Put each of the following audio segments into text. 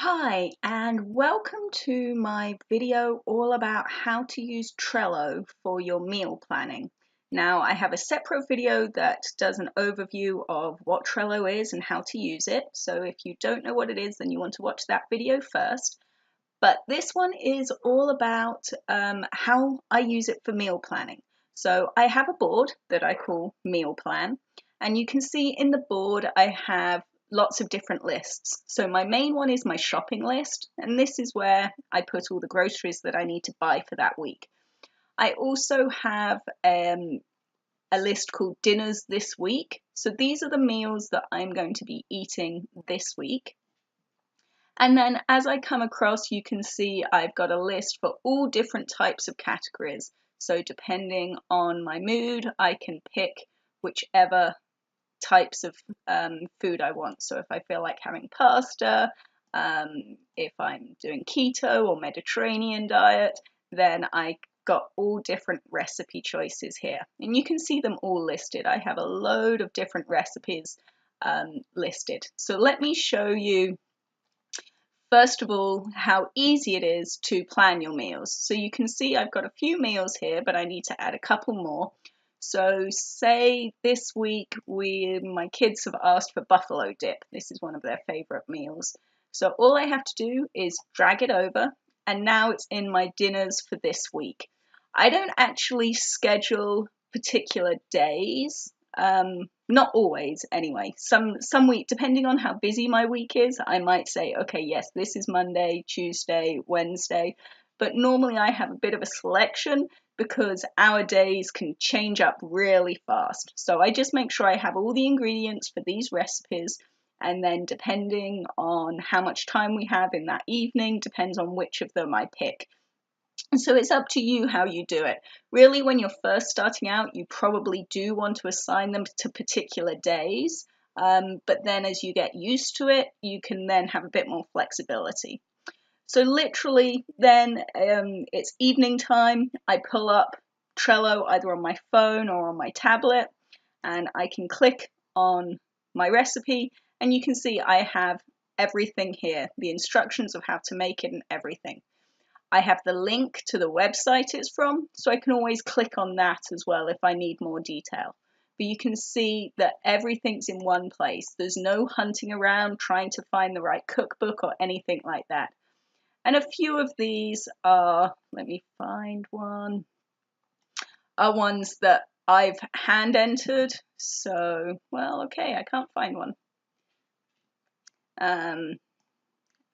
Hi, and welcome to my video all about how to use Trello for your meal planning. Now, I have a separate video that does an overview of what Trello is and how to use it. So if you don't know what it is, then you want to watch that video first. But this one is all about how I use it for meal planning. So I have a board that I call Meal Plan, and you can see in the board I have lots of different lists. So my main one is my shopping list, and this is where I put all the groceries that I need to buy for that week. I also have a list called Dinners This Week. So these are the meals that I'm going to be eating this week. And then as I come across, you can see I've got a list for all different types of categories. So depending on my mood, I can pick whichever types of food I want. So if I feel like having pasta, if I'm doing keto or Mediterranean diet, then I got all different recipe choices here. And you can see them all listed. I have a load of different recipes listed. So let me show you first of all, how easy it is to plan your meals. So you can see I've got a few meals here, but I need to add a couple more. So say this week my kids have asked for buffalo dip. This is one of their favorite meals. So all I have to do is drag it over, and now it's in my dinners for this week. I don't actually schedule particular days. Not always anyway. Some week, depending on how busy my week is, I might say, okay, yes, this is Monday, Tuesday, Wednesday. But normally I have a bit of a selection because our days can change up really fast. So I just make sure I have all the ingredients for these recipes, and then depending on how much time we have in that evening, depends on which of them I pick. So it's up to you how you do it. Really, when you're first starting out, you probably do want to assign them to particular days. But then as you get used to it, you can then have a bit more flexibility. So literally then it's evening time. I pull up Trello either on my phone or on my tablet, and I can click on my recipe, and you can see I have everything here, the instructions of how to make it and everything. I have the link to the website it's from, so I can always click on that as well if I need more detail. But you can see that everything's in one place. There's no hunting around trying to find the right cookbook or anything like that. And a few of these are, let me find one, are ones that I've hand entered. So, well, okay, I can't find one.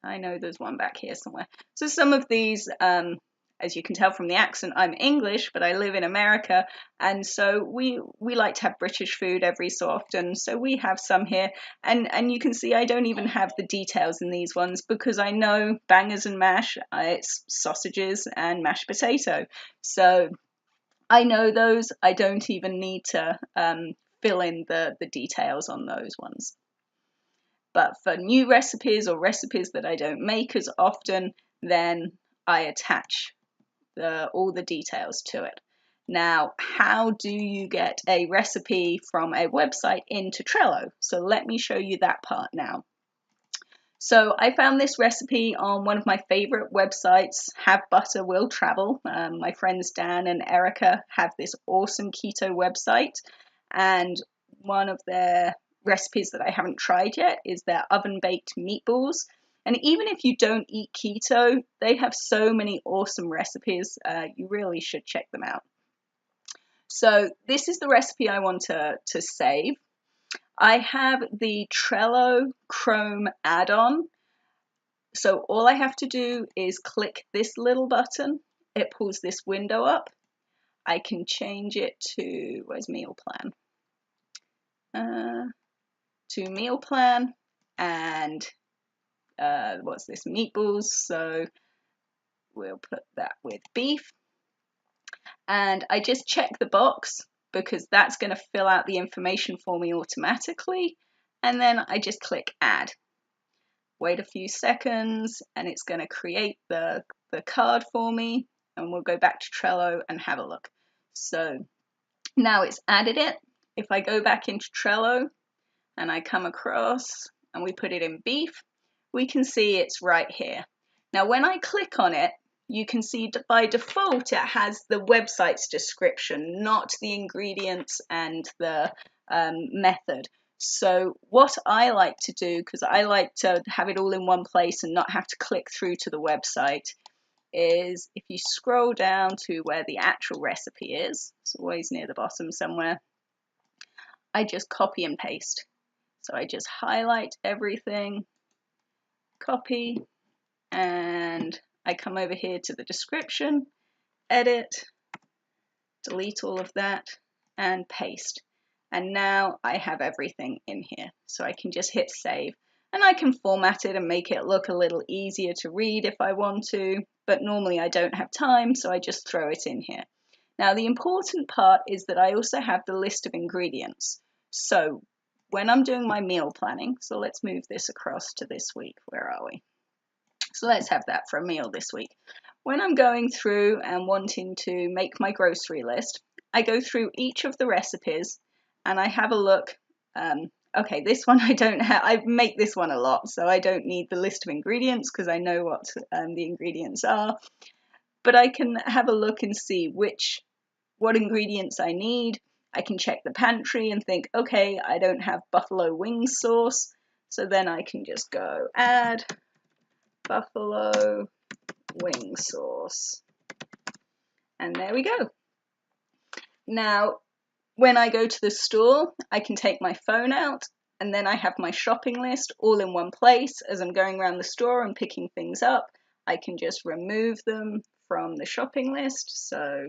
I know there's one back here somewhere. So some of these, as you can tell from the accent, I'm English, but I live in America, and so we like to have British food every so often. So we have some here, and you can see I don't even have the details in these ones because I know bangers and mash, it's sausages and mashed potato. So I know those. I don't even need to fill in the details on those ones. But for new recipes or recipes that I don't make as often, then I attach all the details to it. Now, how do you get a recipe from a website into Trello? So let me show you that part now. So I found this recipe on one of my favorite websites, Have Butter Will Travel. My friends Dan and Erica have this awesome keto website, and one of their recipes that I haven't tried yet is their oven baked meatballs. And even if you don't eat keto, they have so many awesome recipes. You really should check them out. So this is the recipe I want to save. I have the Trello Chrome add-on. So all I have to do is click this little button. It pulls this window up. I can change it to, where's meal plan? To meal plan, and what's this, meatballs, so we'll put that with beef, and I just check the box because that's going to fill out the information for me automatically, and then I just click add. Wait a few seconds and it's going to create the card for me, and we'll go back to Trello and have a look. So now it's added it. If I go back into Trello and I come across and we put it in beef, we can see it's right here. Now when I click on it, you can see by default it has the website's description, not the ingredients and the method. So what I like to do, because I like to have it all in one place and not have to click through to the website, is if you scroll down to where the actual recipe is, it's always near the bottom somewhere, I just copy and paste. So I just highlight everything, copy, and I come over here to the description, edit, delete all of that, and paste. And now I have everything in here. So I can just hit save. And I can format it and make it look a little easier to read if I want to, but normally I don't have time, so I just throw it in here. Now the important part is that I also have the list of ingredients. So when I'm doing my meal planning, so let's move this across to this week. Where are we? So let's have that for a meal this week. When I'm going through and wanting to make my grocery list, I go through each of the recipes and I have a look. Okay, this one I don't have, I make this one a lot, so I don't need the list of ingredients because I know what the ingredients are. But I can have a look and see what ingredients I need. I can check the pantry and think, okay, I don't have buffalo wing sauce, so then I can just go add buffalo wing sauce. And there we go. Now, when I go to the store, I can take my phone out and then I have my shopping list all in one place. As I'm going around the store and picking things up, I can just remove them from the shopping list. So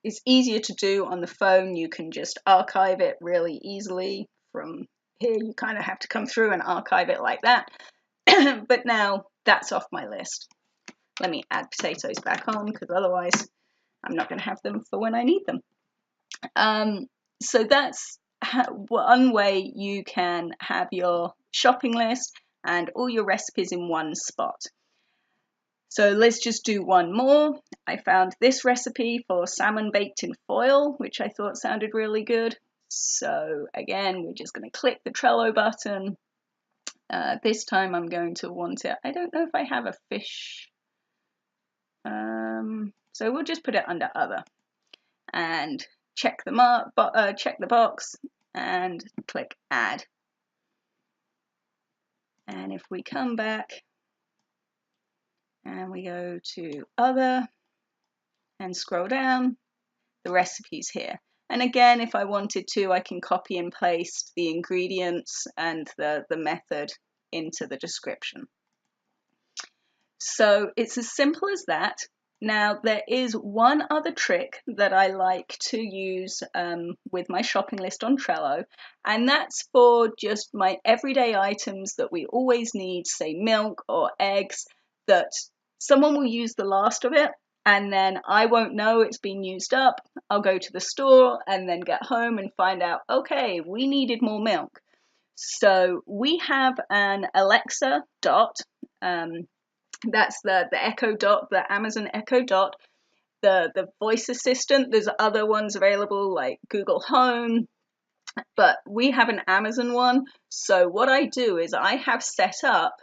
it's easier to do on the phone. You can just archive it really easily. From here, you kind of have to come through and archive it like that. But now that's off my list. Let me add potatoes back on because otherwise I'm not going to have them for when I need them. So that's one way you can have your shopping list and all your recipes in one spot. So let's just do one more. I found this recipe for salmon baked in foil, which I thought sounded really good. So again, we're just going to click the Trello button. This time I'm going to want it. I don't know if I have a fish. So we'll just put it under other and check the box and click add. And if we come back and we go to other and scroll down, the recipe's here. And again, if I wanted to, I can copy and paste the ingredients and the method into the description. So it's as simple as that. Now, there is one other trick that I like to use with my shopping list on Trello, and that's for just my everyday items that we always need, say milk or eggs, that someone will use the last of it, and then I won't know it's been used up. I'll go to the store and then get home and find out, okay, we needed more milk. So we have an Alexa Dot. That's the Echo Dot, the Amazon Echo Dot, the voice assistant. There's other ones available like Google Home, but we have an Amazon one. So what I do is I have set up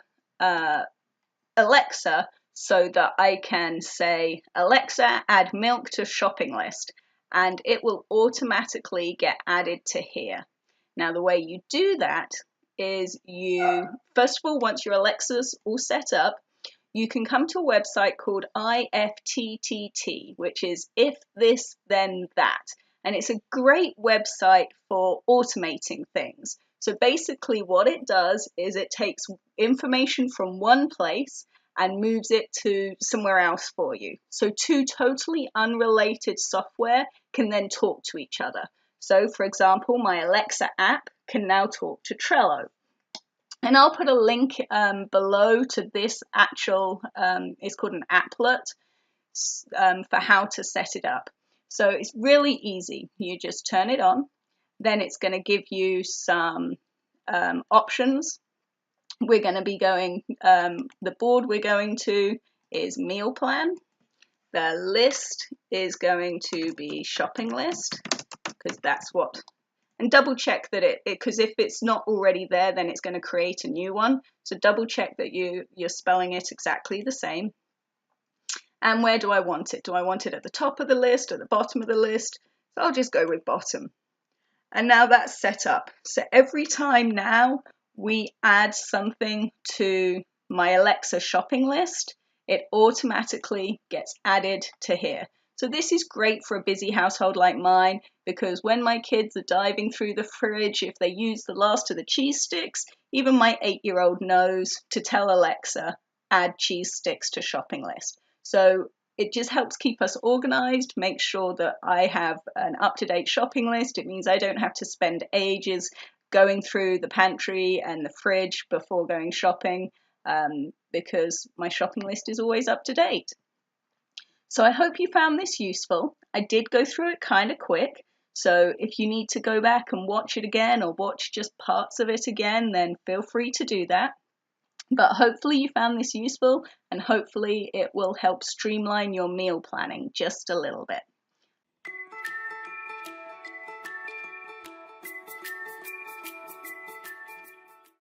Alexa so that I can say, Alexa, add milk to shopping list, and it will automatically get added to here. Now the way you do that is you, first of all, once your Alexa's all set up, you can come to a website called IFTTT, which is if this, then that. And it's a great website for automating things. So basically what it does is it takes information from one place and moves it to somewhere else for you. So two totally unrelated software can then talk to each other. So for example, my Alexa app can now talk to Trello. And I'll put a link below to this actual, it's called an applet, for how to set it up. So it's really easy. You just turn it on. Then it's going to give you some options. We're going to be going, the board we're going to is meal plan. The list is going to be shopping list, because that's what And double check that because if it's not already there, then it's going to create a new one. So double check that you're spelling it exactly the same. And where do I want it? Do I want it at the top of the list or the bottom of the list? So I'll just go with bottom. And now that's set up. So every time now we add something to my Alexa shopping list, it automatically gets added to here. So this is great for a busy household like mine, because when my kids are diving through the fridge, if they use the last of the cheese sticks, even my 8-year-old knows to tell Alexa, add cheese sticks to shopping list. So it just helps keep us organized, make sure that I have an up-to-date shopping list. It means I don't have to spend ages going through the pantry and the fridge before going shopping, because my shopping list is always up to date. So I hope you found this useful. I did go through it kind of quick, so if you need to go back and watch it again or watch just parts of it again, then feel free to do that. But hopefully you found this useful, and hopefully it will help streamline your meal planning just a little bit.